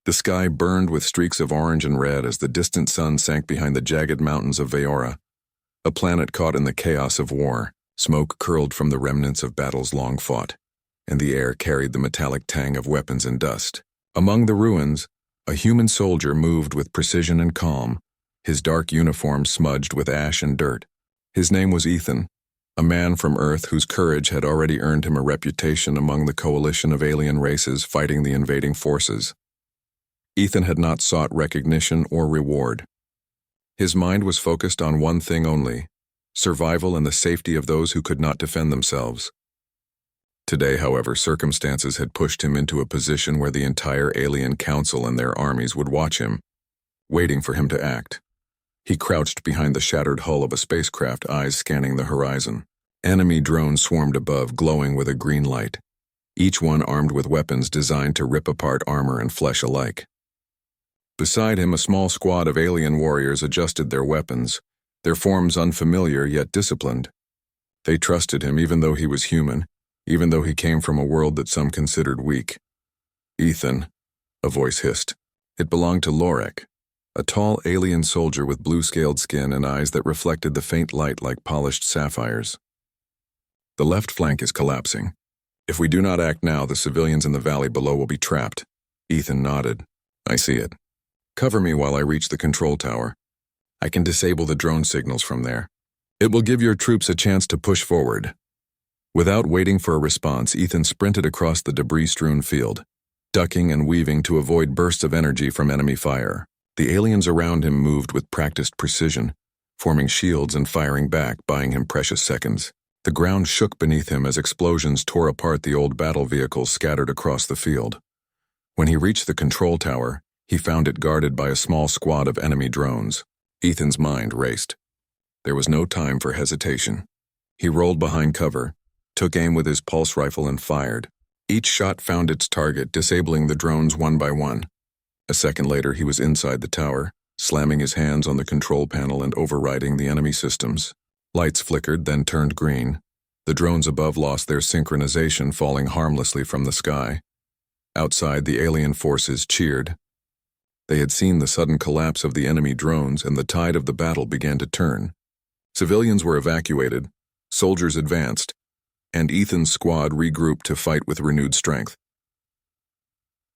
The sky burned with streaks of orange and red as the distant sun sank behind the jagged mountains of Veora, a planet caught in the chaos of war. Smoke curled from the remnants of battles long fought, and the air carried the metallic tang of weapons and dust. Among the ruins, a human soldier moved with precision and calm, his dark uniform smudged with ash and dirt. His name was Ethan, a man from Earth whose courage had already earned him a reputation among the coalition of alien races fighting the invading forces. Ethan had not sought recognition or reward. His mind was focused on one thing only: survival and the safety of those who could not defend themselves. Today, however, circumstances had pushed him into a position where the entire alien council and their armies would watch him, waiting for him to act. He crouched behind the shattered hull of a spacecraft, eyes scanning the horizon. Enemy drones swarmed above, glowing with a green light, each one armed with weapons designed to rip apart armor and flesh alike. Beside him, a small squad of alien warriors adjusted their weapons, their forms unfamiliar yet disciplined. They trusted him even though he was human, even though he came from a world that some considered weak. "Ethan," a voice hissed. It belonged to Lorek, a tall alien soldier with blue-scaled skin and eyes that reflected the faint light like polished sapphires. "The left flank is collapsing. If we do not act now, the civilians in the valley below will be trapped." Ethan nodded. "I see it. Cover me while I reach the control tower. I can disable the drone signals from there. It will give your troops a chance to push forward." Without waiting for a response, Ethan sprinted across the debris-strewn field, ducking and weaving to avoid bursts of energy from enemy fire. The aliens around him moved with practiced precision, forming shields and firing back, buying him precious seconds. The ground shook beneath him as explosions tore apart the old battle vehicles scattered across the field. When he reached the control tower, he found it guarded by a small squad of enemy drones. Ethan's mind raced. There was no time for hesitation. He rolled behind cover, took aim with his pulse rifle and fired. Each shot found its target, disabling the drones one by one. A second later, he was inside the tower, slamming his hands on the control panel and overriding the enemy systems. Lights flickered, then turned green. The drones above lost their synchronization, falling harmlessly from the sky. Outside, the alien forces cheered. They had seen the sudden collapse of the enemy drones, and the tide of the battle began to turn. Civilians were evacuated, soldiers advanced, and Ethan's squad regrouped to fight with renewed strength.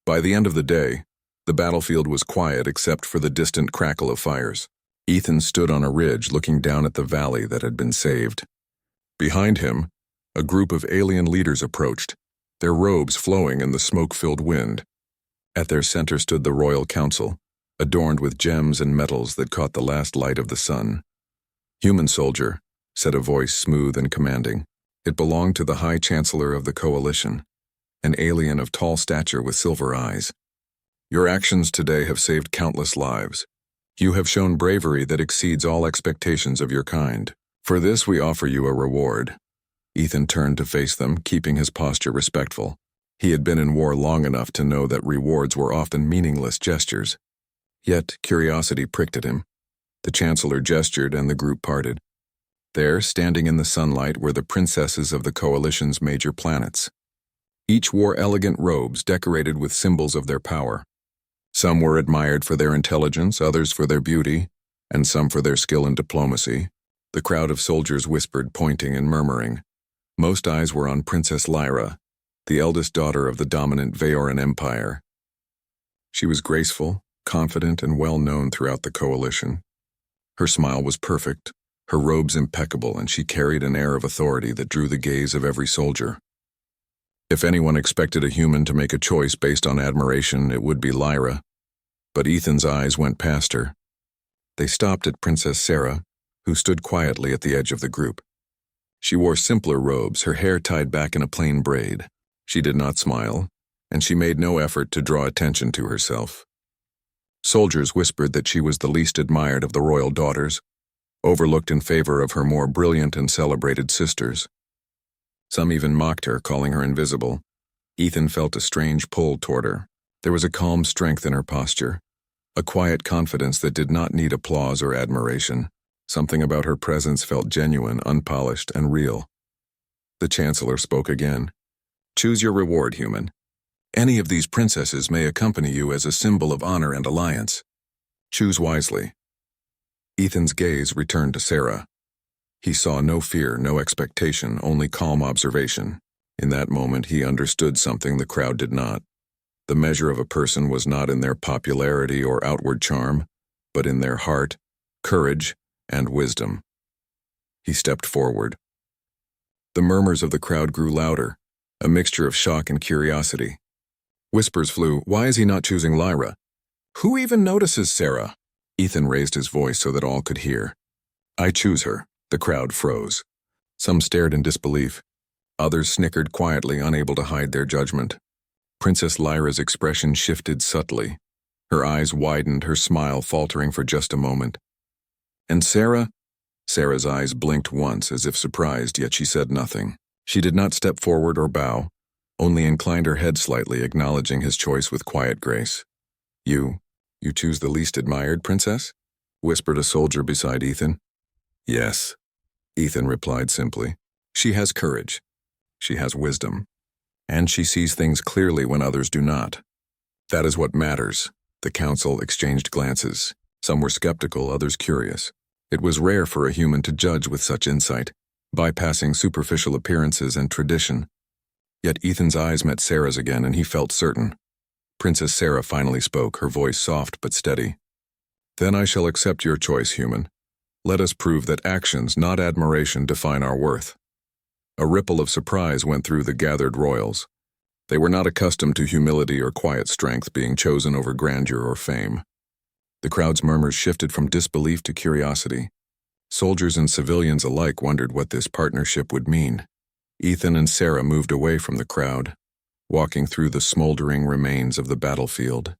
By the end of the day, the battlefield was quiet except for the distant crackle of fires. Ethan stood on a ridge looking down at the valley that had been saved. Behind him, a group of alien leaders approached, their robes flowing in the smoke-filled wind. At their center stood the Royal Council, adorned with gems and metals that caught the last light of the sun. "Human soldier," said a voice smooth and commanding. It belonged to the High Chancellor of the Coalition, an alien of tall stature with silver eyes. "Your actions today have saved countless lives. You have shown bravery that exceeds all expectations of your kind. For this we offer you a reward." Ethan turned to face them, keeping his posture respectful. He had been in war long enough to know that rewards were often meaningless gestures. Yet curiosity pricked at him. The Chancellor gestured and the group parted. There, standing in the sunlight, were the princesses of the Coalition's major planets. Each wore elegant robes decorated with symbols of their power. Some were admired for their intelligence, others for their beauty, and some for their skill in diplomacy. The crowd of soldiers whispered, pointing and murmuring. Most eyes were on Princess Lyra, the eldest daughter of the dominant Veoran Empire. She was graceful, confident, and well known throughout the Coalition. Her smile was perfect, her robes impeccable, and she carried an air of authority that drew the gaze of every soldier. If anyone expected a human to make a choice based on admiration, it would be Lyra. But Ethan's eyes went past her. They stopped at Princess Sarah, who stood quietly at the edge of the group. She wore simpler robes, her hair tied back in a plain braid. She did not smile, and she made no effort to draw attention to herself. Soldiers whispered that she was the least admired of the royal daughters, overlooked in favor of her more brilliant and celebrated sisters. Some even mocked her, calling her invisible. Ethan felt a strange pull toward her. There was a calm strength in her posture, a quiet confidence that did not need applause or admiration. Something about her presence felt genuine, unpolished, and real. The Chancellor spoke again. "Choose your reward, human. Any of these princesses may accompany you as a symbol of honor and alliance. Choose wisely. Ethan's gaze returned to Sarah. He saw no fear, no expectation, only calm observation. In that moment, he understood something the crowd did not. The measure of a person was not in their popularity or outward charm, but in their heart, courage, and wisdom. He stepped forward. The murmurs of the crowd grew louder, a mixture of shock and curiosity. Whispers flew, "Why is he not choosing Lyra? Who even notices Sarah?" Ethan raised his voice so that all could hear. "I choose her." The crowd froze. Some stared in disbelief. Others snickered quietly, unable to hide their judgment. Princess Lyra's expression shifted subtly. Her eyes widened, her smile faltering for just a moment. "And Sarah?" Sarah's eyes blinked once, as if surprised, yet she said nothing. She did not step forward or bow, only inclined her head slightly, acknowledging his choice with quiet grace. You choose the least admired princess?" whispered a soldier beside Ethan. "Yes," Ethan replied simply. "She has courage. She has wisdom. And she sees things clearly when others do not. That is what matters." The council exchanged glances. Some were skeptical, others curious. It was rare for a human to judge with such insight, bypassing superficial appearances and tradition. Yet Ethan's eyes met Sarah's again, and he felt certain. Princess Sarah finally spoke, her voice soft but steady. "Then I shall accept your choice, human. Let us prove that actions, not admiration, define our worth." A ripple of surprise went through the gathered royals. They were not accustomed to humility or quiet strength being chosen over grandeur or fame. The crowd's murmurs shifted from disbelief to curiosity. Soldiers and civilians alike wondered what this partnership would mean. Ethan and Sarah moved away from the crowd, walking through the smoldering remains of the battlefield.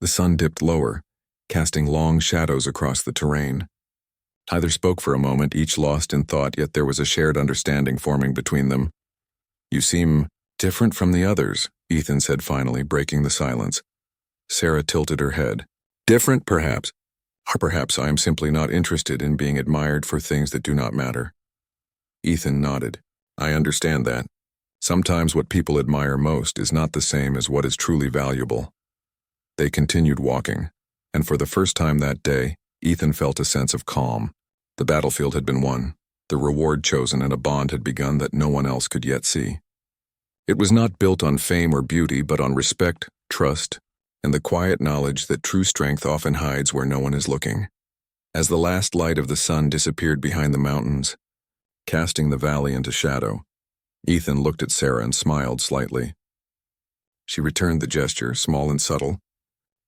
The sun dipped lower, casting long shadows across the terrain. Neither spoke for a moment, each lost in thought, yet there was a shared understanding forming between them. "You seem different from the others," Ethan said finally, breaking the silence. Sarah tilted her head. "Different, perhaps. Or perhaps I am simply not interested in being admired for things that do not matter." Ethan nodded. "I understand that. Sometimes what people admire most is not the same as what is truly valuable." They continued walking, and for the first time that day, Ethan felt a sense of calm. The battlefield had been won, the reward chosen, and a bond had begun that no one else could yet see. It was not built on fame or beauty, but on respect, trust, and the quiet knowledge that true strength often hides where no one is looking. As the last light of the sun disappeared behind the mountains, casting the valley into shadow, Ethan looked at Sarah and smiled slightly. She returned the gesture, small and subtle,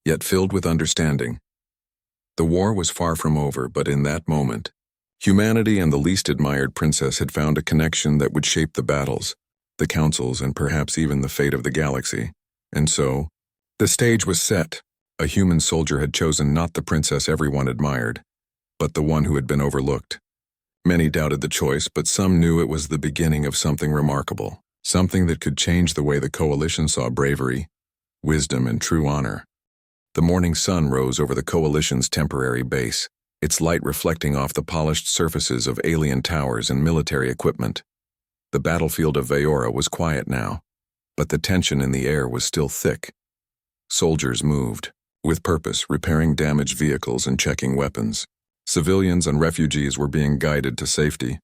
yet filled with understanding. The war was far from over, but in that moment, humanity and the least admired princess had found a connection that would shape the battles, the councils, and perhaps even the fate of the galaxy. And so, the stage was set. A human soldier had chosen not the princess everyone admired, but the one who had been overlooked. Many doubted the choice, but some knew it was the beginning of something remarkable, something that could change the way the coalition saw bravery, wisdom, and true honor. The morning sun rose over the coalition's temporary base, its light reflecting off the polished surfaces of alien towers and military equipment. The battlefield of Veora was quiet now, but the tension in the air was still thick. Soldiers moved, with purpose, repairing damaged vehicles and checking weapons. Civilians and refugees were being guided to safety.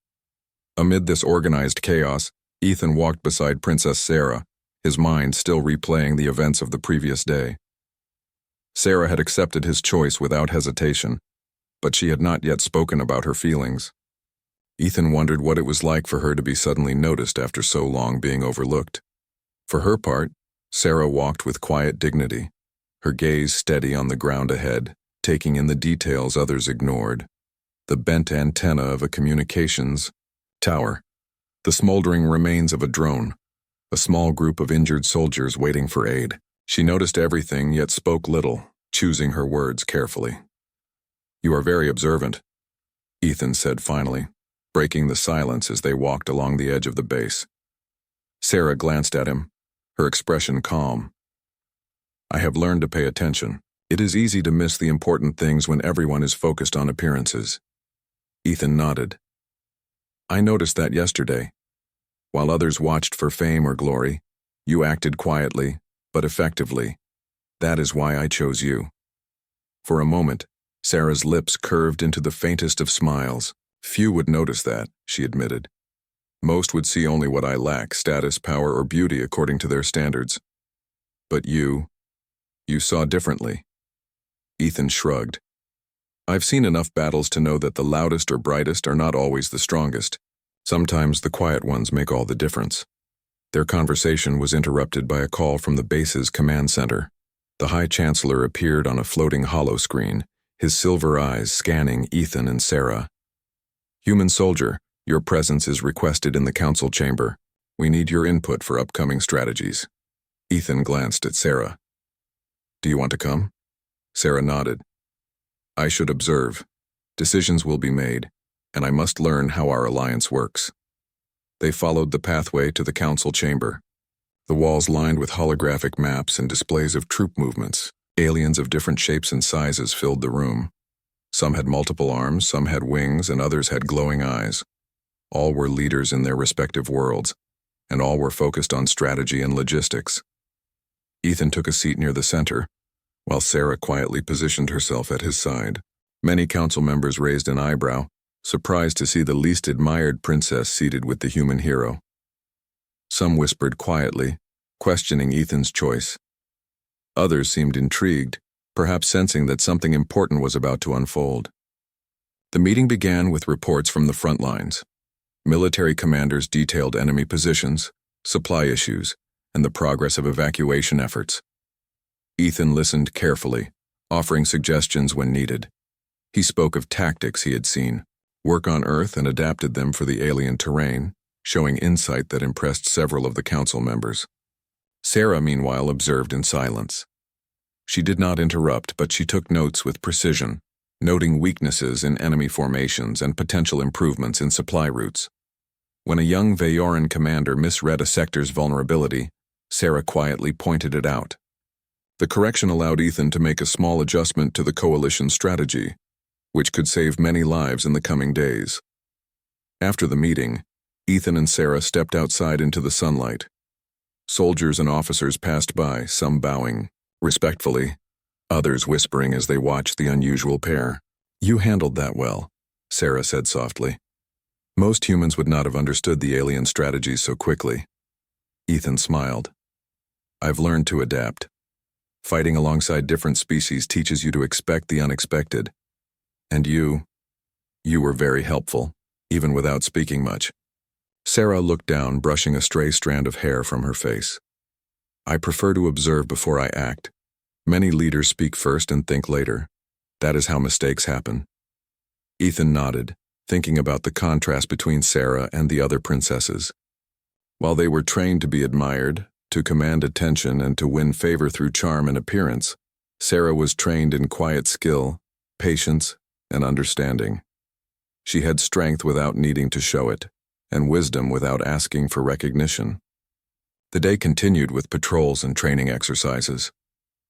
Amid this organized chaos, Ethan walked beside Princess Sarah, his mind still replaying the events of the previous day. Sarah had accepted his choice without hesitation, but she had not yet spoken about her feelings. Ethan wondered what it was like for her to be suddenly noticed after so long being overlooked. For her part, Sarah walked with quiet dignity, her gaze steady on the ground ahead, taking in the details others ignored. The bent antenna of a communications tower, the smoldering remains of a drone, a small group of injured soldiers waiting for aid. She noticed everything, yet spoke little, choosing her words carefully. "You are very observant," Ethan said finally, breaking the silence as they walked along the edge of the base. Sarah glanced at him, her expression calm. "I have learned to pay attention. It is easy to miss the important things when everyone is focused on appearances." Ethan nodded. "I noticed that yesterday. While others watched for fame or glory, You acted quietly, but effectively. That is why I chose you." For a moment, Sarah's lips curved into the faintest of smiles. "Few would notice that," she admitted. "Most would see only what I lack, status, power, or beauty according to their standards. But you saw differently." Ethan shrugged. "I've seen enough battles to know that the loudest or brightest are not always the strongest. Sometimes the quiet ones make all the difference." Their conversation was interrupted by a call from the base's command center. The High Chancellor appeared on a floating hollow screen, his silver eyes scanning Ethan and Sarah. "Human soldier, your presence is requested in the council chamber. We need your input for upcoming strategies." Ethan glanced at Sarah. "Do you want to come?" Sarah nodded. "I should observe. Decisions will be made, and I must learn how our alliance works." They followed the pathway to the council chamber. The walls lined with holographic maps and displays of troop movements. Aliens of different shapes and sizes filled the room. Some had multiple arms, some had wings, and others had glowing eyes. All were leaders in their respective worlds, and all were focused on strategy and logistics. Ethan took a seat near the center, while Sarah quietly positioned herself at his side. Many council members raised an eyebrow, surprised to see the least admired princess seated with the human hero. Some whispered quietly, questioning Ethan's choice. Others seemed intrigued, perhaps sensing that something important was about to unfold. The meeting began with reports from the front lines. Military commanders detailed enemy positions, supply issues, and the progress of evacuation efforts. Ethan listened carefully, offering suggestions when needed. He spoke of tactics he had seen, work on Earth, and adapted them for the alien terrain, showing insight that impressed several of the council members. Sarah, meanwhile, observed in silence. She did not interrupt, but she took notes with precision, noting weaknesses in enemy formations and potential improvements in supply routes. When a young Vayoran commander misread a sector's vulnerability, Sarah quietly pointed it out. The correction allowed Ethan to make a small adjustment to the coalition strategy, which could save many lives in the coming days. After the meeting, Ethan and Sarah stepped outside into the sunlight. Soldiers and officers passed by, some bowing respectfully, others whispering as they watched the unusual pair. "You handled that well," Sarah said softly. "Most humans would not have understood the alien strategies so quickly." Ethan smiled. "I've learned to adapt. Fighting alongside different species teaches you to expect the unexpected. And you were very helpful, even without speaking much." Sarah looked down, brushing a stray strand of hair from her face. "I prefer to observe before I act. Many leaders speak first and think later. That is how mistakes happen." Ethan nodded, thinking about the contrast between Sarah and the other princesses. While they were trained to be admired, to command attention, and to win favor through charm and appearance, Sarah was trained in quiet skill, patience, and understanding. She had strength without needing to show it, and wisdom without asking for recognition. The day continued with patrols and training exercises.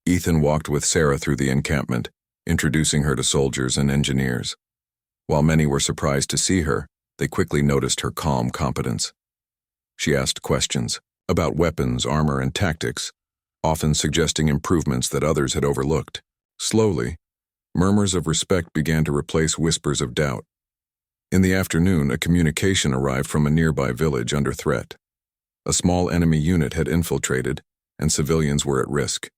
Ethan walked with Sarah through the encampment, introducing her to soldiers and engineers. While many were surprised to see her, they quickly noticed her calm competence. She asked questions about weapons, armor, and tactics, often suggesting improvements that others had overlooked. Slowly, murmurs of respect began to replace whispers of doubt. In the afternoon, a communication arrived from a nearby village under threat. A small enemy unit had infiltrated, and civilians were at risk.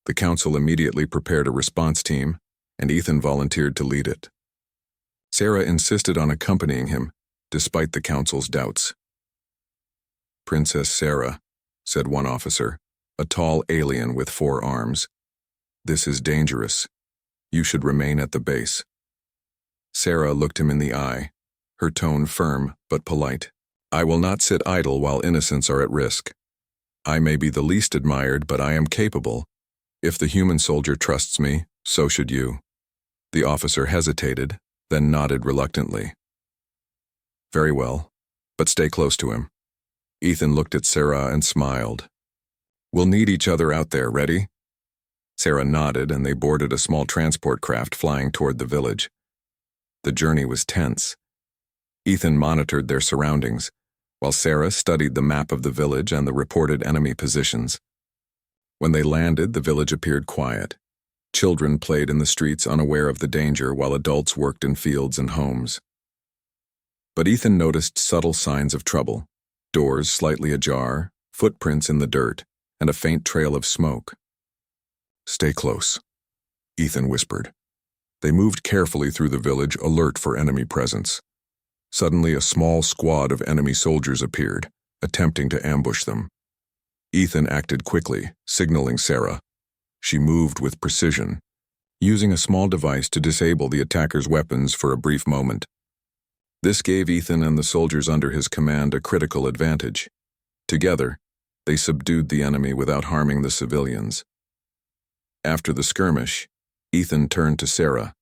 The council immediately prepared a response team, and Ethan volunteered to lead it. Sarah insisted on accompanying him, despite the council's doubts. "Princess Sarah," said one officer, a tall alien with 4 arms. "This is dangerous. You should remain at the base." Sarah looked him in the eye, her tone firm but polite. "I will not sit idle while innocents are at risk. I may be the least admired, but I am capable. If the human soldier trusts me, so should you." The officer hesitated, then nodded reluctantly. "Very well, but stay close to him." Ethan looked at Sarah and smiled. "We'll need each other out there, ready?" Sarah nodded, and they boarded a small transport craft flying toward the village. The journey was tense. Ethan monitored their surroundings, while Sarah studied the map of the village and the reported enemy positions. When they landed, the village appeared quiet. Children played in the streets unaware of the danger, while adults worked in fields and homes. But Ethan noticed subtle signs of trouble: doors slightly ajar, footprints in the dirt, and a faint trail of smoke. "Stay close," Ethan whispered. They moved carefully through the village, alert for enemy presence. Suddenly, a small squad of enemy soldiers appeared, attempting to ambush them. Ethan acted quickly, signaling Sarah. She moved with precision, using a small device to disable the attackers' weapons for a brief moment. This gave Ethan and the soldiers under his command a critical advantage. Together, they subdued the enemy without harming the civilians. After the skirmish, Ethan turned to Sarah.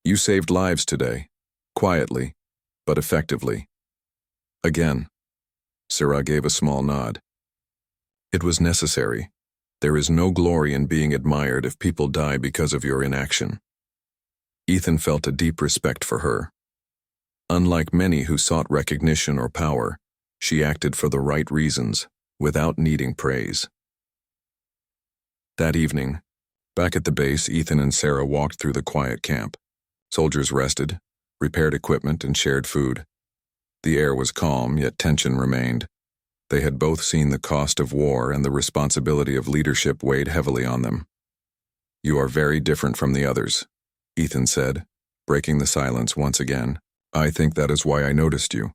"You saved lives today, quietly, but effectively." "Again." Sarah gave a small nod. "It was necessary. There is no glory in being admired if people die because of your inaction." Ethan felt a deep respect for her. Unlike many who sought recognition or power, she acted for the right reasons, without needing praise. That evening, back at the base, Ethan and Sarah walked through the quiet camp. Soldiers rested, repaired equipment, and shared food. The air was calm, yet tension remained. They had both seen the cost of war, and the responsibility of leadership weighed heavily on them. "You are very different from the others," Ethan said, breaking the silence once again. "I think that is why I noticed you."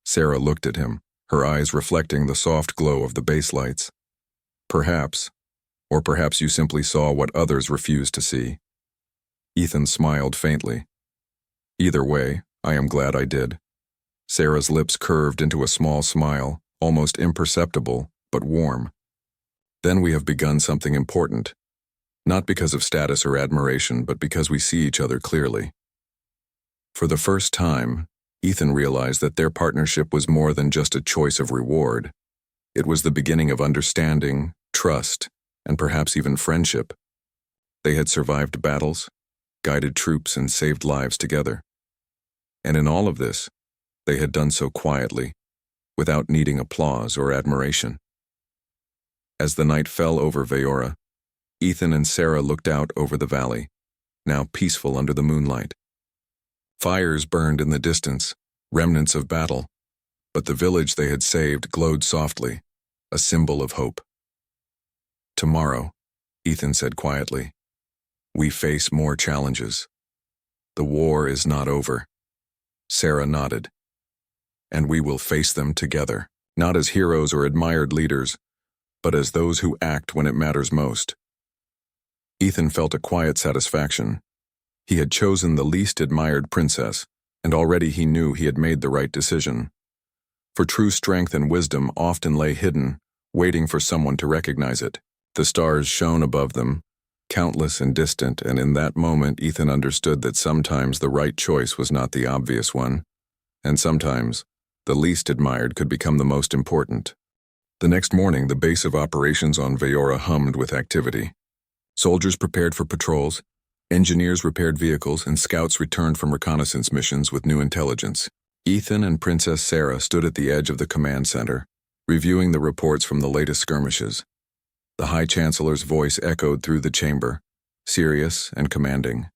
Sarah looked at him, her eyes reflecting the soft glow of the base lights. "Perhaps, or perhaps you simply saw what others refused to see." Ethan smiled faintly. "Either way, I am glad I did." Sarah's lips curved into a small smile, almost imperceptible, but warm. "Then we have begun something important, not because of status or admiration, but because we see each other clearly." For the first time, Ethan realized that their partnership was more than just a choice of reward. It was the beginning of understanding, trust, and perhaps even friendship. They had survived battles, guided troops, and saved lives together. And in all of this, they had done so quietly, without needing applause or admiration. As the night fell over Veora, Ethan and Sarah looked out over the valley, now peaceful under the moonlight. Fires burned in the distance, remnants of battle, but the village they had saved glowed softly, a symbol of hope. "Tomorrow," Ethan said quietly, "we face more challenges. The war is not over." Sarah nodded. "And we will face them together, not as heroes or admired leaders, but as those who act when it matters most." Ethan felt a quiet satisfaction. He had chosen the least admired princess, and already he knew he had made the right decision. For true strength and wisdom often lay hidden, waiting for someone to recognize it. The stars shone above them, countless and distant, and in that moment Ethan understood that sometimes the right choice was not the obvious one, and sometimes the least admired could become the most important. The next morning, the base of operations on Veora hummed with activity. Soldiers prepared for patrols, engineers repaired vehicles, and scouts returned from reconnaissance missions with new intelligence. Ethan and Princess Sarah stood at the edge of the command center, reviewing the reports from the latest skirmishes. The High Chancellor's voice echoed through the chamber, serious and commanding.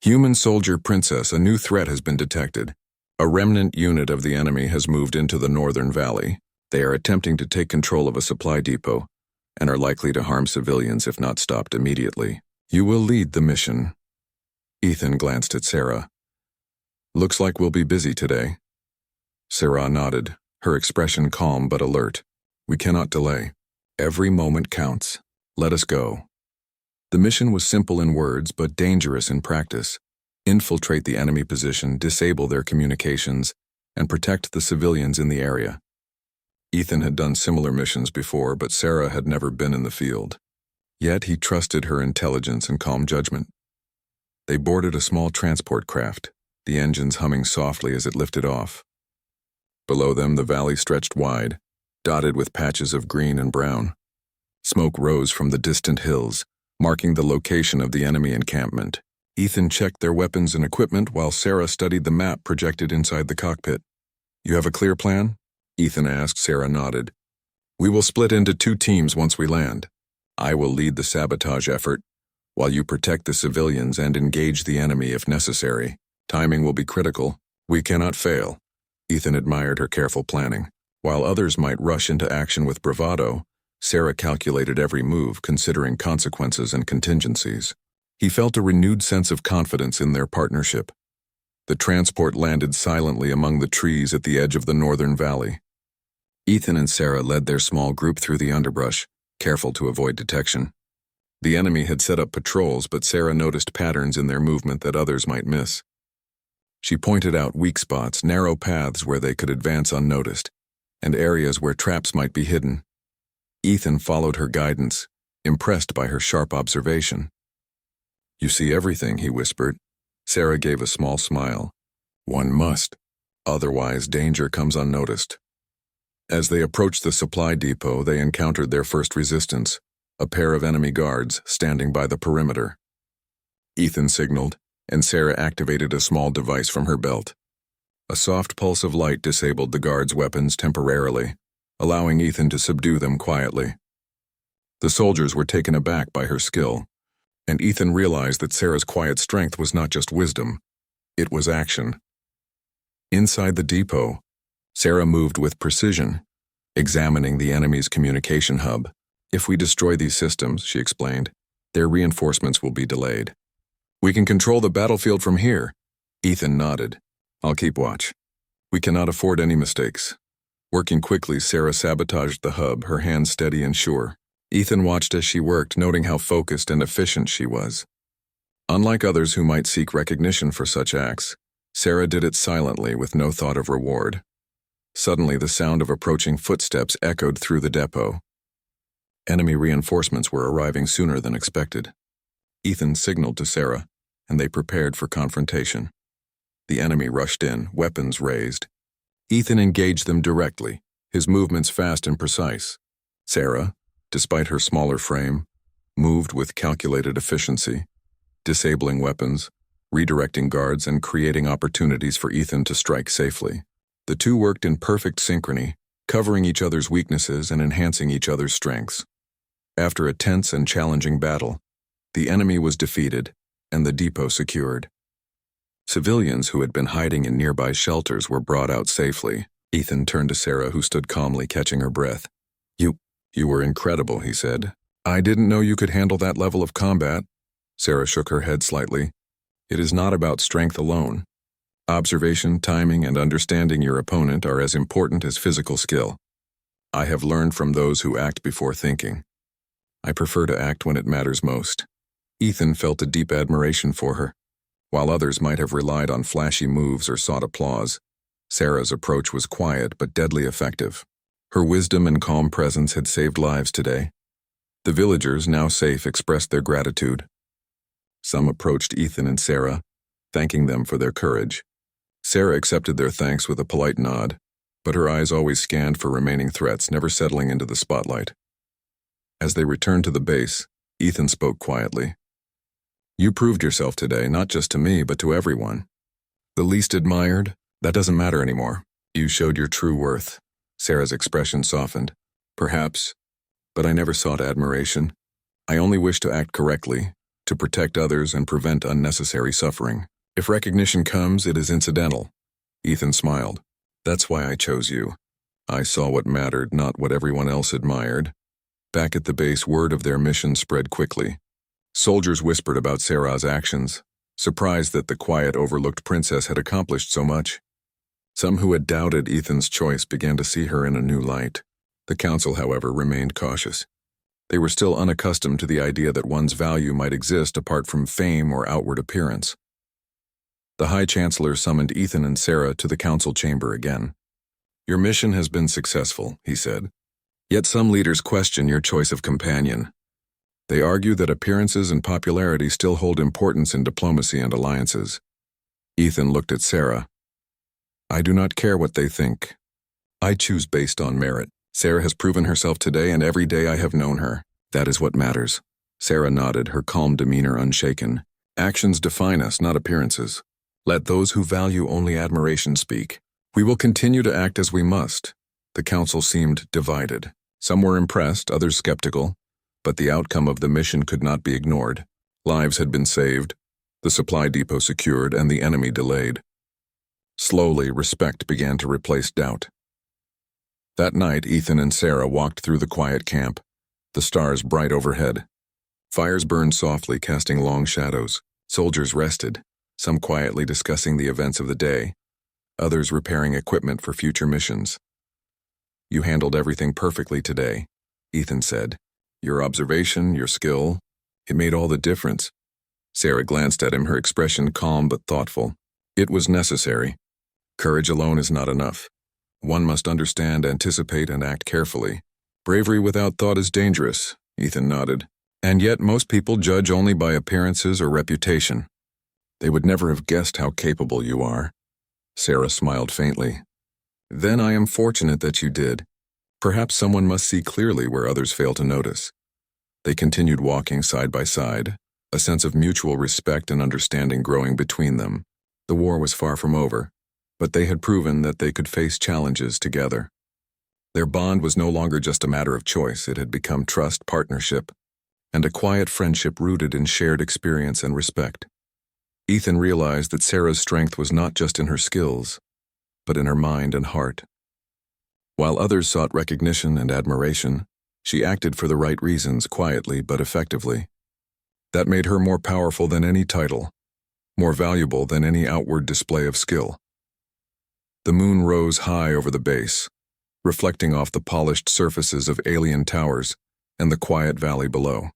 "Human soldier Princess, a new threat has been detected. A remnant unit of the enemy has moved into the northern valley. They are attempting to take control of a supply depot, and are likely to harm civilians if not stopped immediately. You will lead the mission." Ethan glanced at Sarah. "Looks like we'll be busy today." Sarah nodded, her expression calm but alert. "We cannot delay. Every moment counts. Let us go." The mission was simple in words but dangerous in practice. Infiltrate the enemy position, disable their communications, and protect the civilians in the area. Ethan had done similar missions before, but Sarah had never been in the field. Yet he trusted her intelligence and calm judgment. They boarded a small transport craft, the engines humming softly as it lifted off. Below them, the valley stretched wide, dotted with patches of green and brown. Smoke rose from the distant hills, marking the location of the enemy encampment. Ethan checked their weapons and equipment while Sarah studied the map projected inside the cockpit. You have a clear plan? Ethan asked. Sarah nodded. We will split into 2 teams once we land. I will lead the sabotage effort, while you protect the civilians and engage the enemy if necessary. Timing will be critical. We cannot fail. Ethan admired her careful planning. While others might rush into action with bravado, Sarah calculated every move, considering consequences and contingencies. He felt a renewed sense of confidence in their partnership. The transport landed silently among the trees at the edge of the northern valley. Ethan and Sarah led their small group through the underbrush, careful to avoid detection. The enemy had set up patrols, but Sarah noticed patterns in their movement that others might miss. She pointed out weak spots, narrow paths where they could advance unnoticed, and areas where traps might be hidden. Ethan followed her guidance, impressed by her sharp observation. You see everything, he whispered. Sarah gave a small smile. One must, otherwise danger comes unnoticed. As they approached the supply depot, they encountered their first resistance, a pair of enemy guards standing by the perimeter. Ethan signaled, and Sarah activated a small device from her belt. A soft pulse of light disabled the guards' weapons temporarily, allowing Ethan to subdue them quietly. The soldiers were taken aback by her skill, and Ethan realized that Sarah's quiet strength was not just wisdom, it was action. Inside the depot, Sarah moved with precision, examining the enemy's communication hub. If we destroy these systems, she explained, their reinforcements will be delayed. We can control the battlefield from here. Ethan nodded. I'll keep watch. We cannot afford any mistakes. Working quickly, Sarah sabotaged the hub, her hands steady and sure. Ethan watched as she worked, noting how focused and efficient she was. Unlike others who might seek recognition for such acts, Sarah did it silently with no thought of reward. Suddenly, the sound of approaching footsteps echoed through the depot. Enemy reinforcements were arriving sooner than expected. Ethan signaled to Sarah, and they prepared for confrontation. The enemy rushed in, weapons raised. Ethan engaged them directly, his movements fast and precise. Sarah, despite her smaller frame, moved with calculated efficiency, disabling weapons, redirecting guards, and creating opportunities for Ethan to strike safely. The two worked in perfect synchrony, covering each other's weaknesses and enhancing each other's strengths. After a tense and challenging battle, the enemy was defeated and the depot secured. Civilians who had been hiding in nearby shelters were brought out safely. Ethan turned to Sarah, who stood calmly catching her breath. You were incredible, he said. I didn't know you could handle that level of combat. Sarah shook her head slightly. It is not about strength alone. Observation, timing, and understanding your opponent are as important as physical skill. I have learned from those who act before thinking. I prefer to act when it matters most. Ethan felt a deep admiration for her. While others might have relied on flashy moves or sought applause, Sarah's approach was quiet but deadly effective. Her wisdom and calm presence had saved lives today. The villagers, now safe, expressed their gratitude. Some approached Ethan and Sarah, thanking them for their courage. Sarah accepted their thanks with a polite nod, but her eyes always scanned for remaining threats, never settling into the spotlight. As they returned to the base, Ethan spoke quietly. You proved yourself today, not just to me, but to everyone. The least admired? That doesn't matter anymore. You showed your true worth. Sarah's expression softened. Perhaps, but I never sought admiration. I only wish to act correctly, to protect others and prevent unnecessary suffering. If recognition comes, it is incidental. Ethan smiled. That's why I chose you. I saw what mattered, not what everyone else admired. Back at the base, word of their mission spread quickly. Soldiers whispered about Sarah's actions, surprised that the quiet, overlooked princess had accomplished so much. Some who had doubted Ethan's choice began to see her in a new light. The council, however, remained cautious. They were still unaccustomed to the idea that one's value might exist apart from fame or outward appearance. The High Chancellor summoned Ethan and Sarah to the council chamber again. Your mission has been successful, he said. Yet some leaders question your choice of companion. They argue that appearances and popularity still hold importance in diplomacy and alliances. Ethan looked at Sarah. I do not care what they think. I choose based on merit. Sarah has proven herself today, and every day I have known her. That is what matters. Sarah nodded, her calm demeanor unshaken. Actions define us, not appearances. Let those who value only admiration speak. We will continue to act as we must. The council seemed divided. Some were impressed, others skeptical, but the outcome of the mission could not be ignored. Lives had been saved, the supply depot secured, and the enemy delayed. Slowly, respect began to replace doubt. That night, Ethan and Sarah walked through the quiet camp, the stars bright overhead. Fires burned softly, casting long shadows. Soldiers rested, some quietly discussing the events of the day, others repairing equipment for future missions. "You handled everything perfectly today," Ethan said. "Your observation, your skill, it made all the difference." Sarah glanced at him, her expression calm but thoughtful. "It was necessary. Courage alone is not enough. One must understand, anticipate, and act carefully. Bravery without thought is dangerous," Ethan nodded. "And yet most people judge only by appearances or reputation. They would never have guessed how capable you are." Sarah smiled faintly. "Then I am fortunate that you did. Perhaps someone must see clearly where others fail to notice." They continued walking side by side, a sense of mutual respect and understanding growing between them. The war was far from over, but they had proven that they could face challenges together. Their bond was no longer just a matter of choice, it had become trust, partnership, and a quiet friendship rooted in shared experience and respect. Ethan realized that Sarah's strength was not just in her skills, but in her mind and heart. While others sought recognition and admiration, she acted for the right reasons, quietly but effectively. That made her more powerful than any title, more valuable than any outward display of skill. The moon rose high over the base, reflecting off the polished surfaces of alien towers and the quiet valley below.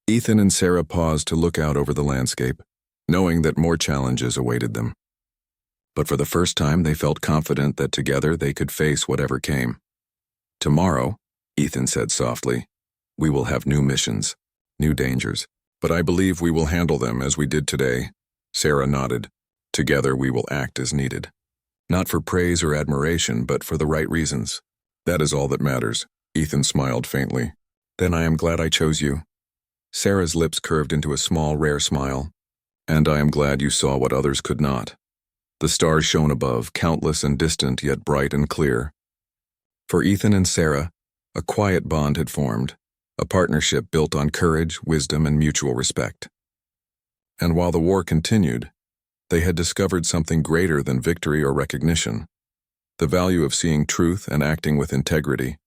Ethan and Sarah paused to look out over the landscape, knowing that more challenges awaited them. But for the first time, they felt confident that together they could face whatever came. "Tomorrow," Ethan said softly, "we will have new missions, new dangers, but I believe we will handle them as we did today." Sarah nodded. "Together we will act as needed. Not for praise or admiration, but for the right reasons. That is all that matters." Ethan smiled faintly. "Then I am glad I chose you." Sarah's lips curved into a small, rare smile. "And I am glad you saw what others could not." The stars shone above, countless and distant, yet bright and clear. For Ethan and Sarah, a quiet bond had formed, a partnership built on courage, wisdom, and mutual respect. And while the war continued, they had discovered something greater than victory or recognition: the value of seeing truth and acting with integrity,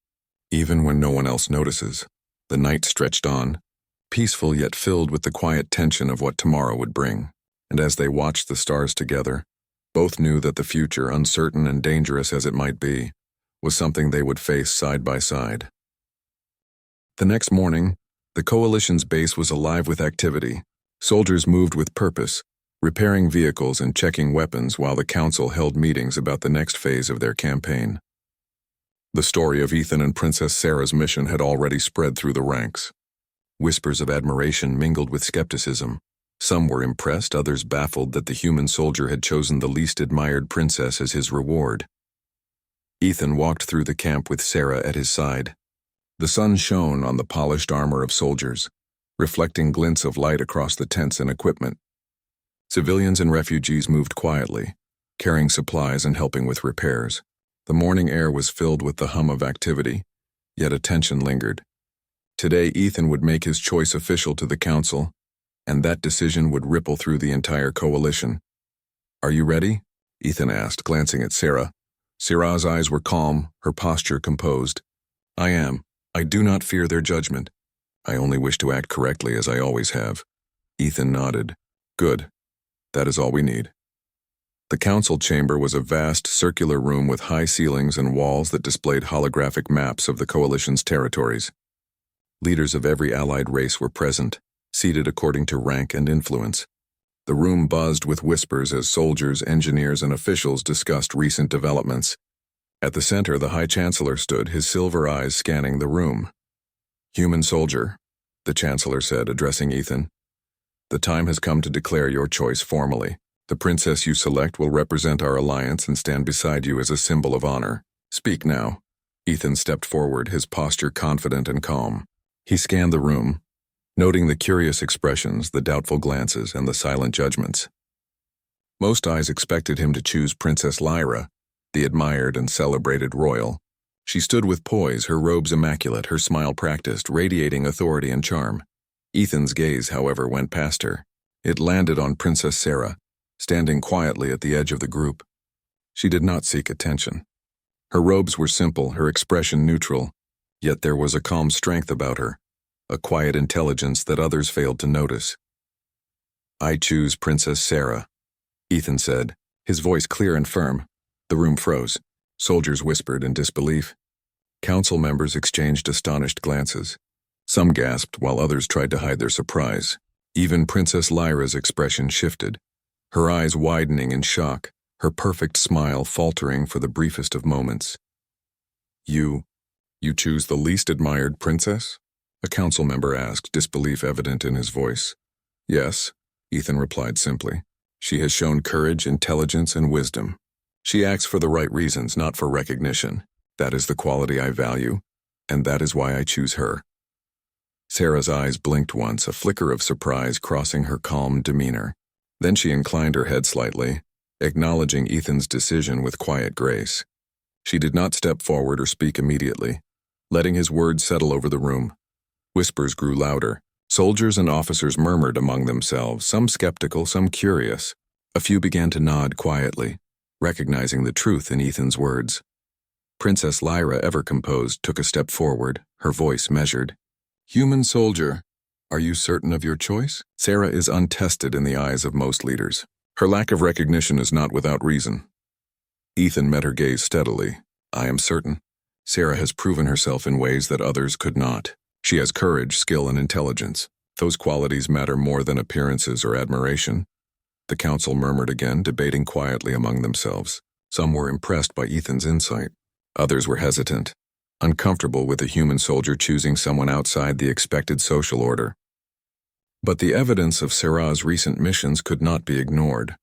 even when no one else notices. The night stretched on, peaceful yet filled with the quiet tension of what tomorrow would bring. And as they watched the stars together, both knew that the future, uncertain and dangerous as it might be, was something they would face side by side. The next morning, the coalition's base was alive with activity. Soldiers moved with purpose, repairing vehicles and checking weapons while the council held meetings about the next phase of their campaign. The story of Ethan and Princess Sarah's mission had already spread through the ranks. Whispers of admiration mingled with skepticism. Some were impressed, others baffled that the human soldier had chosen the least admired princess as his reward. Ethan walked through the camp with Sarah at his side. The sun shone on the polished armor of soldiers, reflecting glints of light across the tents and equipment. Civilians and refugees moved quietly, carrying supplies and helping with repairs. The morning air was filled with the hum of activity, yet a tension lingered. Today, Ethan would make his choice official to the council, and that decision would ripple through the entire coalition. "Are you ready?" Ethan asked, glancing at Sarah. Sarah's eyes were calm, her posture composed. "I am. I do not fear their judgment. I only wish to act correctly as I always have." Ethan nodded. "Good. That is all we need." The council chamber was a vast, circular room with high ceilings and walls that displayed holographic maps of the coalition's territories. Leaders of every allied race were present, seated according to rank and influence. The room buzzed with whispers as soldiers, engineers, and officials discussed recent developments. At the center, the High Chancellor stood, his silver eyes scanning the room. "Human soldier," the Chancellor said, addressing Ethan, "the time has come to declare your choice formally. The princess you select will represent our alliance and stand beside you as a symbol of honor. Speak now." Ethan stepped forward, his posture confident and calm. He scanned the room, noting the curious expressions, the doubtful glances, and the silent judgments. Most eyes expected him to choose Princess Lyra, the admired and celebrated royal. She stood with poise, her robes immaculate, her smile practiced, radiating authority and charm. Ethan's gaze, however, went past her. It landed on Princess Sarah, standing quietly at the edge of the group. She did not seek attention. Her robes were simple, her expression neutral, yet there was a calm strength about her, a quiet intelligence that others failed to notice. "I choose Princess Sarah," Ethan said, his voice clear and firm. The room froze. Soldiers whispered in disbelief. Council members exchanged astonished glances. Some gasped while others tried to hide their surprise. Even Princess Lyra's expression shifted, her eyes widening in shock, her perfect smile faltering for the briefest of moments. You choose the least admired princess?" a council member asked, disbelief evident in his voice. "Yes," Ethan replied simply. "She has shown courage, intelligence, and wisdom. She acts for the right reasons, not for recognition. That is the quality I value, and that is why I choose her." Sarah's eyes blinked once, a flicker of surprise crossing her calm demeanor. Then she inclined her head slightly, acknowledging Ethan's decision with quiet grace. She did not step forward or speak immediately, letting his words settle over the room. Whispers grew louder. Soldiers and officers murmured among themselves, some skeptical, some curious. A few began to nod quietly, recognizing the truth in Ethan's words. Princess Lyra, ever composed, took a step forward, her voice measured. "Human soldier, are you certain of your choice?" Sarah is untested in the eyes of most leaders. Her lack of recognition is not without reason. Ethan met her gaze steadily. "I am certain. Sarah has proven herself in ways that others could not. She has courage, skill, and intelligence. Those qualities matter more than appearances or admiration." The council murmured again, debating quietly among themselves. Some were impressed by Ethan's insight. Others were hesitant, uncomfortable with a human soldier choosing someone outside the expected social order. But the evidence of Sarah's recent missions could not be ignored.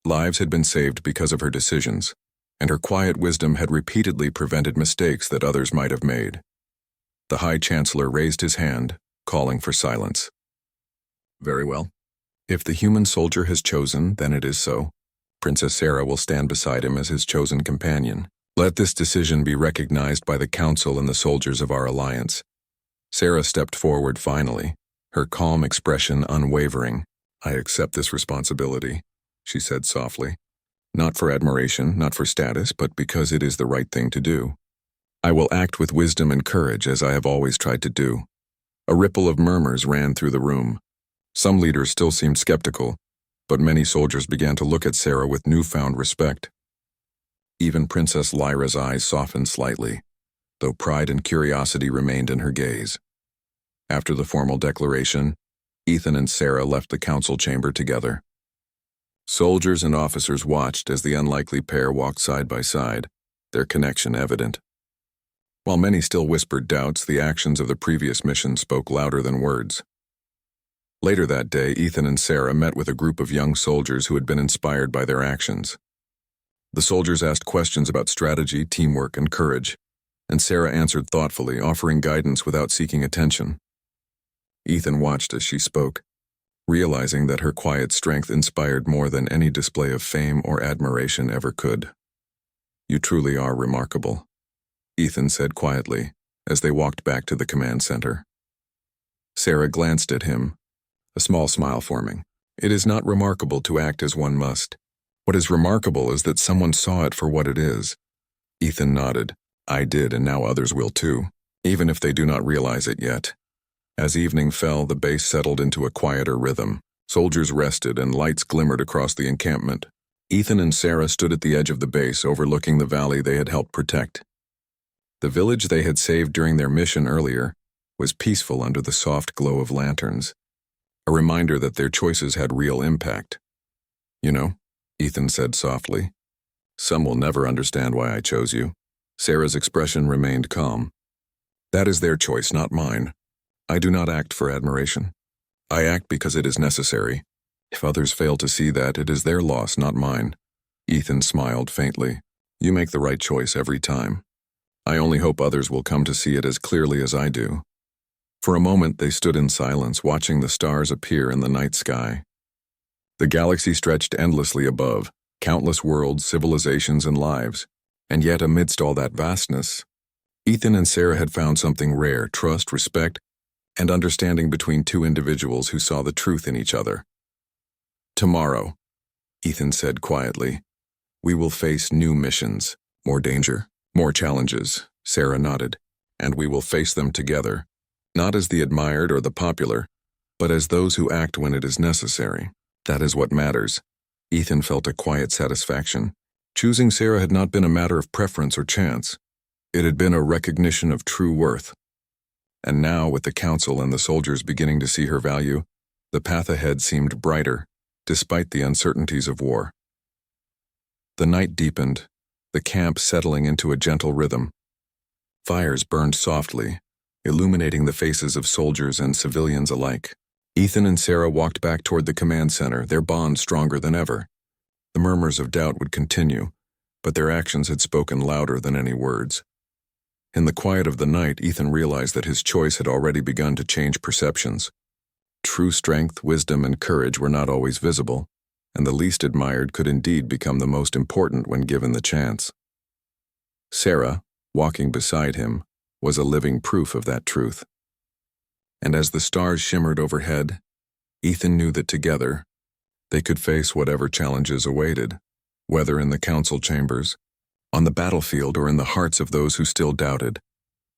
Lives had been saved because of her decisions, and her quiet wisdom had repeatedly prevented mistakes that others might have made. The High Chancellor raised his hand, calling for silence. "Very well. If the human soldier has chosen, then it is so. Princess Sarah will stand beside him as his chosen companion. Let this decision be recognized by the Council and the soldiers of our alliance." Sarah stepped forward finally, her calm expression unwavering. "I accept this responsibility," she said softly. "Not for admiration, not for status, but because it is the right thing to do. I will act with wisdom and courage as I have always tried to do." A ripple of murmurs ran through the room. Some leaders still seemed skeptical, but many soldiers began to look at Sarah with newfound respect. Even Princess Lyra's eyes softened slightly, though pride and curiosity remained in her gaze. After the formal declaration, Ethan and Sarah left the council chamber together. Soldiers and officers watched as the unlikely pair walked side by side, their connection evident. While many still whispered doubts, the actions of the previous mission spoke louder than words. Later that day, Ethan and Sarah met with a group of young soldiers who had been inspired by their actions. The soldiers asked questions about strategy, teamwork, and courage, and Sarah answered thoughtfully, offering guidance without seeking attention. Ethan watched as she spoke, realizing that her quiet strength inspired more than any display of fame or admiration ever could. "You truly are remarkable," Ethan said quietly, as they walked back to the command center. Sarah glanced at him, a small smile forming. "It is not remarkable to act as one must. What is remarkable is that someone saw it for what it is." Ethan nodded. "I did, and now others will too, even if they do not realize it yet." As evening fell, the base settled into a quieter rhythm. Soldiers rested and lights glimmered across the encampment. Ethan and Sarah stood at the edge of the base, overlooking the valley they had helped protect. The village they had saved during their mission earlier was peaceful under the soft glow of lanterns, a reminder that their choices had real impact. "You know," Ethan said softly, "some will never understand why I chose you." Sarah's expression remained calm. "That is their choice, not mine. I do not act for admiration. I act because it is necessary. If others fail to see that, it is their loss, not mine." Ethan smiled faintly. "You make the right choice every time. I only hope others will come to see it as clearly as I do." For a moment they stood in silence, watching the stars appear in the night sky. The galaxy stretched endlessly above, countless worlds, civilizations, and lives. And yet, amidst all that vastness, Ethan and Sarah had found something rare: trust, respect, and understanding between two individuals who saw the truth in each other. "Tomorrow," Ethan said quietly, "we will face new missions, more danger, more challenges." Sarah nodded. "And we will face them together, not as the admired or the popular, but as those who act when it is necessary. That is what matters." Ethan felt a quiet satisfaction. Choosing Sarah had not been a matter of preference or chance. It had been a recognition of true worth. And now, with the council and the soldiers beginning to see her value, the path ahead seemed brighter, despite the uncertainties of war. The night deepened, the camp settling into a gentle rhythm. Fires burned softly, illuminating the faces of soldiers and civilians alike. Ethan and Sarah walked back toward the command center, their bond stronger than ever. The murmurs of doubt would continue, but their actions had spoken louder than any words. In the quiet of the night, Ethan realized that his choice had already begun to change perceptions. True strength, wisdom, and courage were not always visible, and the least admired could indeed become the most important when given the chance. Sarah, walking beside him, was a living proof of that truth. And as the stars shimmered overhead, Ethan knew that together, they could face whatever challenges awaited, whether in the council chambers, on the battlefield, or in the hearts of those who still doubted.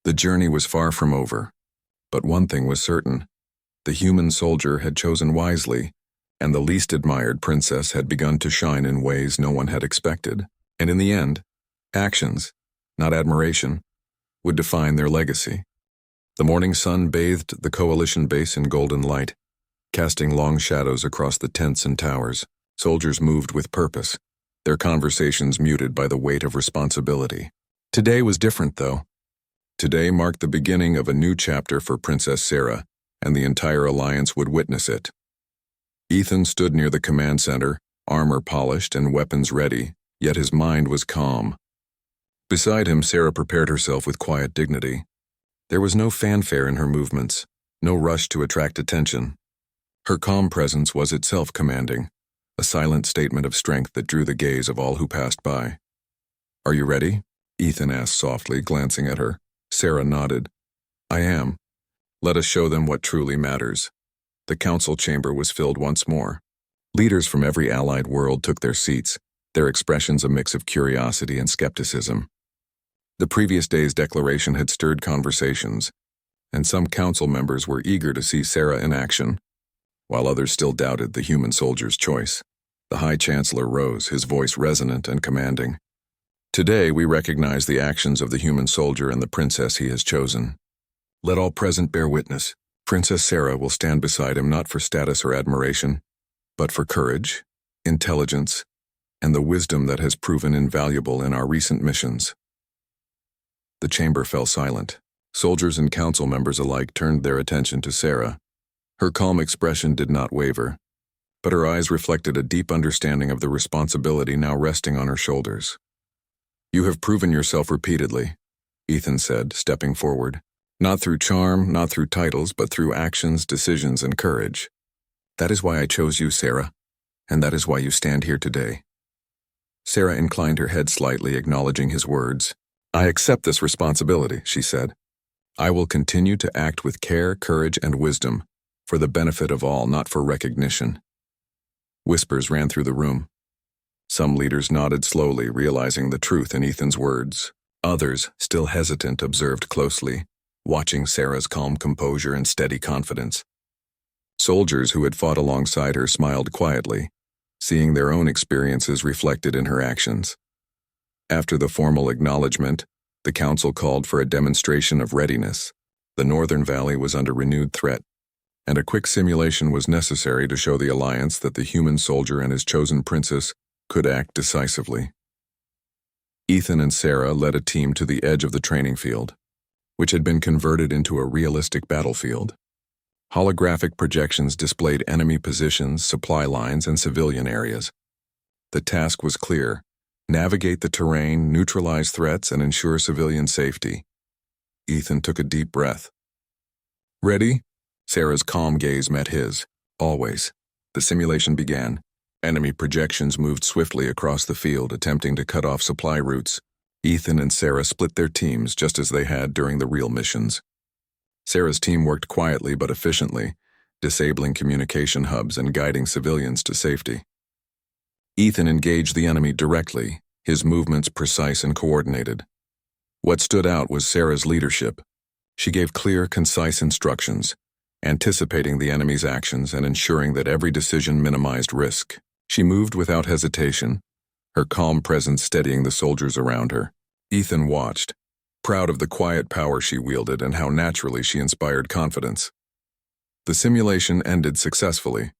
The journey was far from over, but one thing was certain: the human soldier had chosen wisely, and the least admired princess had begun to shine in ways no one had expected. And in the end, actions, not admiration, would define their legacy. The morning sun bathed the coalition base in golden light, casting long shadows across the tents and towers. Soldiers moved with purpose, their conversations muted by the weight of responsibility. Today was different, though. Today marked the beginning of a new chapter for Princess Sarah, and the entire alliance would witness it. Ethan stood near the command center, armor polished and weapons ready, yet his mind was calm. Beside him, Sarah prepared herself with quiet dignity. There was no fanfare in her movements, no rush to attract attention. Her calm presence was itself commanding, a silent statement of strength that drew the gaze of all who passed by. "Are you ready?" Ethan asked softly, glancing at her. Sarah nodded. "I am. Let us show them what truly matters." The council chamber was filled once more. Leaders from every allied world took their seats, their expressions a mix of curiosity and skepticism. The previous day's declaration had stirred conversations, and some council members were eager to see Sarah in action, while others still doubted the human soldier's choice. The High Chancellor rose, his voice resonant and commanding. "Today we recognize the actions of the human soldier and the princess he has chosen. Let all present bear witness. Princess Sarah will stand beside him not for status or admiration, but for courage, intelligence, and the wisdom that has proven invaluable in our recent missions." The chamber fell silent. Soldiers and council members alike turned their attention to Sarah. Her calm expression did not waver, but her eyes reflected a deep understanding of the responsibility now resting on her shoulders. "You have proven yourself repeatedly," Ethan said, stepping forward. "Not through charm, not through titles, but through actions, decisions, and courage. That is why I chose you, Sarah, and that is why you stand here today." Sarah inclined her head slightly, acknowledging his words. "I accept this responsibility," she said. "I will continue to act with care, courage, and wisdom, for the benefit of all, not for recognition." Whispers ran through the room. Some leaders nodded slowly, realizing the truth in Ethan's words. Others, still hesitant, observed closely, watching Sarah's calm composure and steady confidence. Soldiers who had fought alongside her smiled quietly, seeing their own experiences reflected in her actions. After the formal acknowledgement, the council called for a demonstration of readiness. The Northern Valley was under renewed threat, and a quick simulation was necessary to show the alliance that the human soldier and his chosen princess could act decisively. Ethan and Sarah led a team to the edge of the training field, which had been converted into a realistic battlefield. Holographic projections displayed enemy positions, supply lines, and civilian areas. The task was clear: navigate the terrain, neutralize threats, and ensure civilian safety. Ethan took a deep breath. "Ready?" Sarah's calm gaze met his. "Always." The simulation began. Enemy projections moved swiftly across the field, attempting to cut off supply routes. Ethan and Sarah split their teams just as they had during the real missions. Sarah's team worked quietly but efficiently, disabling communication hubs and guiding civilians to safety. Ethan engaged the enemy directly, his movements precise and coordinated. What stood out was Sarah's leadership. She gave clear, concise instructions, anticipating the enemy's actions and ensuring that every decision minimized risk. She moved without hesitation, her calm presence steadying the soldiers around her. Ethan watched, proud of the quiet power she wielded and how naturally she inspired confidence. The simulation ended successfully.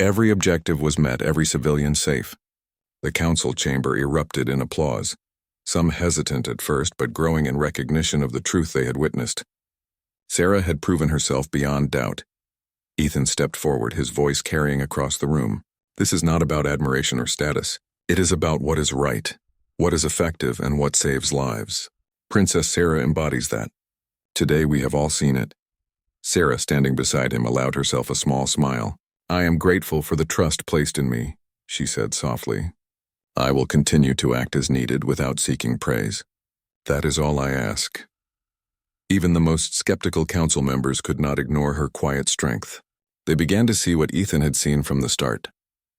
Every objective was met, every civilian safe. The council chamber erupted in applause, some hesitant at first but growing in recognition of the truth they had witnessed. Sarah had proven herself beyond doubt. Ethan stepped forward, his voice carrying across the room. This is not about admiration or status. It is about what is right, what is effective, and what saves lives. Princess Sarah embodies that. Today we have all seen it. Sarah, standing beside him, allowed herself a small smile. I am grateful for the trust placed in me, she said softly. I will continue to act as needed without seeking praise. That is all I ask. Even the most skeptical council members could not ignore her quiet strength. They began to see what Ethan had seen from the start.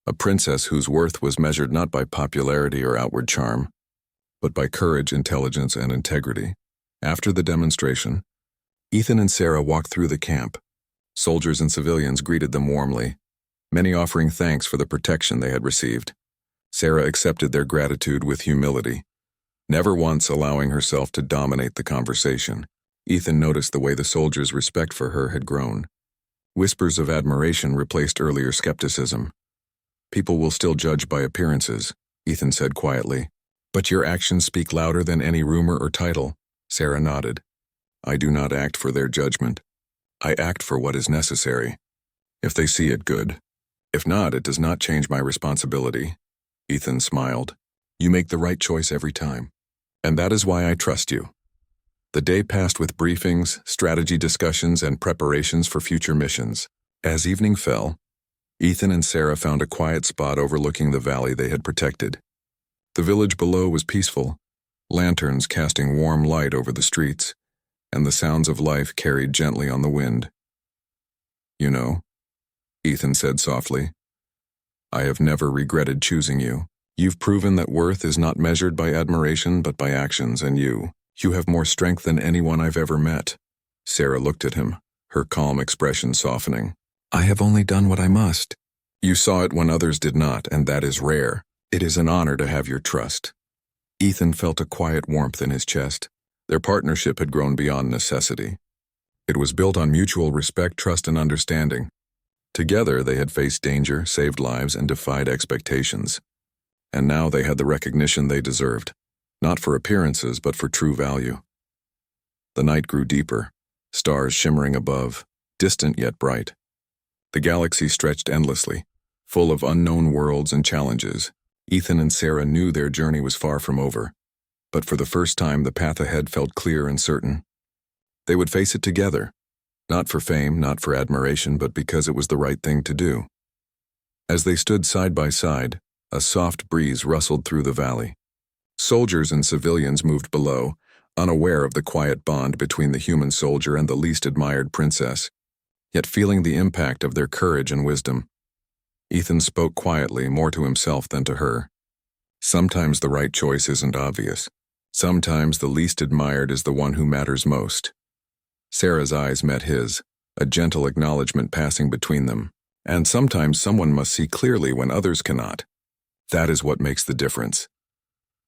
A princess whose worth was measured not by popularity or outward charm, but by courage, intelligence, and integrity. After the demonstration, Ethan and Sarah walked through the camp. Soldiers and civilians greeted them warmly, many offering thanks for the protection they had received. Sarah accepted their gratitude with humility, never once allowing herself to dominate the conversation. Ethan noticed the way the soldiers' respect for her had grown. Whispers of admiration replaced earlier skepticism. People will still judge by appearances, Ethan said quietly. But your actions speak louder than any rumor or title, Sarah nodded. I do not act for their judgment. I act for what is necessary. If they see it, good. If not, it does not change my responsibility. Ethan smiled. You make the right choice every time. And that is why I trust you. The day passed with briefings, strategy discussions, and preparations for future missions. As evening fell, Ethan and Sarah found a quiet spot overlooking the valley they had protected. The village below was peaceful, lanterns casting warm light over the streets, and the sounds of life carried gently on the wind. You know, Ethan said softly, I have never regretted choosing you. You've proven that worth is not measured by admiration but by actions, and you have more strength than anyone I've ever met. Sarah looked at him, her calm expression softening. I have only done what I must. You saw it when others did not, and that is rare. It is an honor to have your trust. Ethan felt a quiet warmth in his chest. Their partnership had grown beyond necessity. It was built on mutual respect, trust, and understanding. Together they had faced danger, saved lives, and defied expectations. And now they had the recognition they deserved, not for appearances but for true value. The night grew deeper, stars shimmering above, distant yet bright. The galaxy stretched endlessly, full of unknown worlds and challenges. Ethan and Sarah knew their journey was far from over, but for the first time the path ahead felt clear and certain. They would face it together, not for fame, not for admiration, but because it was the right thing to do. As they stood side by side, a soft breeze rustled through the valley. Soldiers and civilians moved below, unaware of the quiet bond between the human soldier and the least admired princess, yet feeling the impact of their courage and wisdom. Ethan spoke quietly, more to himself than to her. Sometimes the right choice isn't obvious. Sometimes the least admired is the one who matters most. Sarah's eyes met his, a gentle acknowledgement passing between them. And sometimes someone must see clearly when others cannot. That is what makes the difference.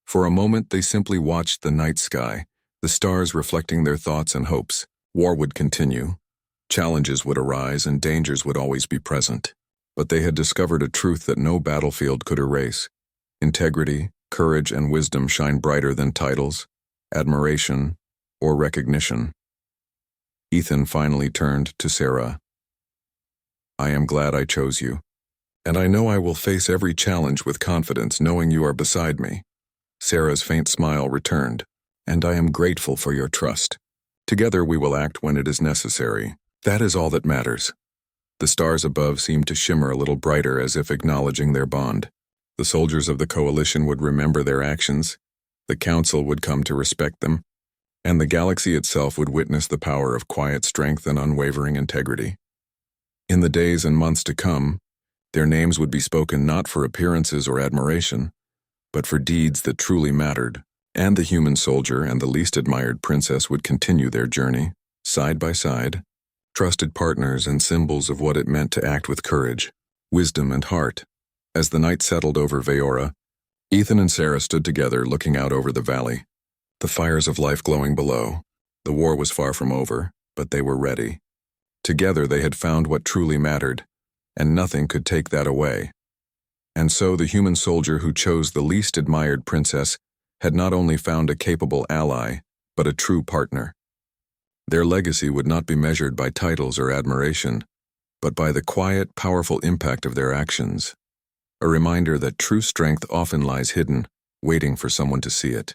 For a moment they simply watched the night sky, the stars reflecting their thoughts and hopes. War would continue. Challenges would arise and dangers would always be present. But they had discovered a truth that no battlefield could erase. Integrity, courage, and wisdom shine brighter than titles, admiration, or recognition. Ethan finally turned to Sarah. I am glad I chose you, and I know I will face every challenge with confidence knowing you are beside me. Sarah's faint smile returned, and I am grateful for your trust. Together we will act when it is necessary. That is all that matters. The stars above seemed to shimmer a little brighter as if acknowledging their bond. The soldiers of the coalition would remember their actions, The council would come to respect them, and the galaxy itself would witness the power of quiet strength and unwavering integrity. In the days and months to come, their names would be spoken not for appearances or admiration, but for deeds that truly mattered, and the human soldier and the least admired princess would continue their journey, side by side, trusted partners and symbols of what it meant to act with courage, wisdom, and heart. As the night settled over Veora, Ethan and Sarah stood together looking out over the valley, the fires of life glowing below. The war was far from over, but they were ready. Together they had found what truly mattered, and nothing could take that away. And so the human soldier who chose the least admired princess had not only found a capable ally, but a true partner. Their legacy would not be measured by titles or admiration, but by the quiet, powerful impact of their actions. A reminder that true strength often lies hidden, waiting for someone to see it.